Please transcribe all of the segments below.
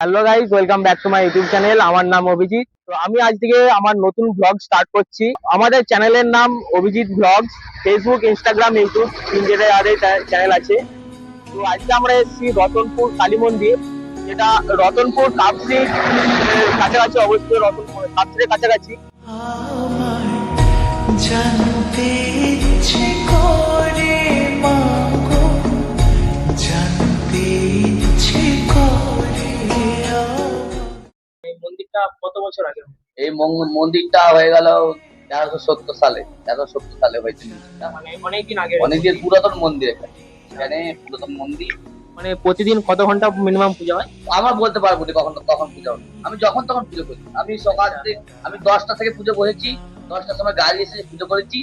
Hello guys, welcome back to my YouTube channel. আমার নাম অভিজিৎ। তো আমি আজ থেকে আমার নতুন ব্লগ স্টার্ট করছি। আমাদের চ্যানেলের নাম Abhijit blogs. Facebook, Instagram, YouTube তিন জায়গায় চ্যানেল আছে। তো আজকে আমরা এসেছি রতনপুর কালী মন্দির, যেটা রতনপুর কাপসির কাছাকাছি অবস্থিত। রতনপুর কাপসির কাছাকাছি। জানতে ইচ্ছে করে মাগো, জানতে ইচ্ছে করে। এই মন্দিরটা কত বছর আগে? এই মন্দিরটা হয়ে গেল 1370 সালে। 1370 সালে হয়েছে মন্দিরটা। মানে অনেকদিন আগে। অনেকদিন পুরাতন মন্দির এখানে পুরাতন মন্দির। মানে প্রতিদিন কত ঘন্টা মিনিমাম পূজা হয়? আমার বলতে পারবো না কখন তখন পুজো হয়। আমি যখন তখন পুজো করি। আমি সকাল থেকে আমি 10টা থেকে পুজো বসেছি। 10টার সময় গাড়ি এসে পুজো করেছি।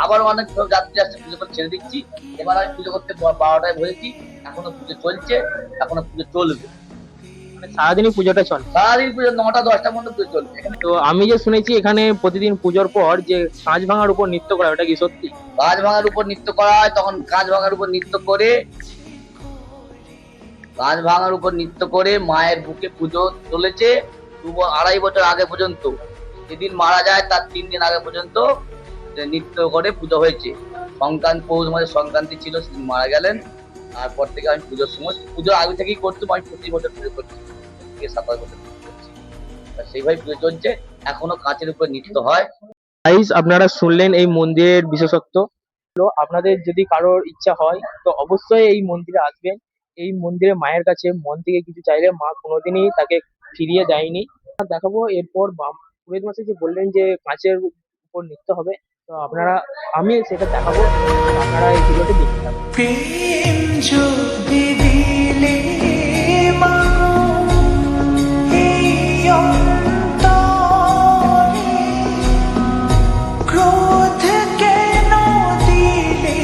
আবার অনেক যাত্রী আসছে, পুজো করে ছেড়ে দিচ্ছি। এবার আমি পুজো করতে 12টায় বসেছি। এখনো পুজো চলছে, এখনো পুজো চলবে। মানে সারাদিনই পুজোটা চলে? সারাদিন পুজো 9টা-10টার মধ্যে পুজো চলবে। তো আমি যে শুনেছি এখানে প্রতিদিন পুজোর পর যে কাঁচ ভাঙার উপর নৃত্য করা, ওটা কি সত্যি? কাঁচ ভাঙার উপর নৃত্য করা হয়, তখন কাঁচ ভাঙার উপর নৃত্য করে মায়ের বুকে পুজো চলেছে 2-2.5 বছর আগে পর্যন্ত। যেদিন মারা যায় তার 3 দিন আগে পর্যন্ত নৃত্য করে পুজো হয়েছে। পৌষ মাসের সংক্রান্তি ছিল, সেদিন মারা গেলেন। তারপর থেকে আমি পুজোর সময় পুজো আগে থেকেই করছি। আমি 25 বছর পুজো করছি, 27 বছর পুজো করছি। সেইভাবে পুজো চলছে। এখনো কাঁচের উপর নৃত্য হয়। গাইস, আপনারা শুনলেন এই মন্দিরের বিশেষত্ব। তো আপনাদের যদি কারোর ইচ্ছা হয় তো অবশ্যই এই মন্দিরে আসবেন। এই মন্দিরে মায়ের কাছে মন থেকে কিছু চাইলে মা কোনোদিনই তাকে ফিরিয়ে দেয়নি। আর দেখাবো এরপর পুরোহিত মাসে যে বললেন যে কাঁচের উপর নৃত্য হবে, তো আমি সেটা দেখাবো। আপনারা এই ভিডিওটি দেখতে থাকুন। প্রেম যদি দিলে মাগো, এই অন্তরে ক্রোধ কেন দিলে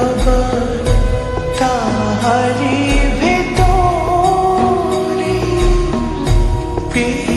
আবার তাহারি ভেতরে? প্রেম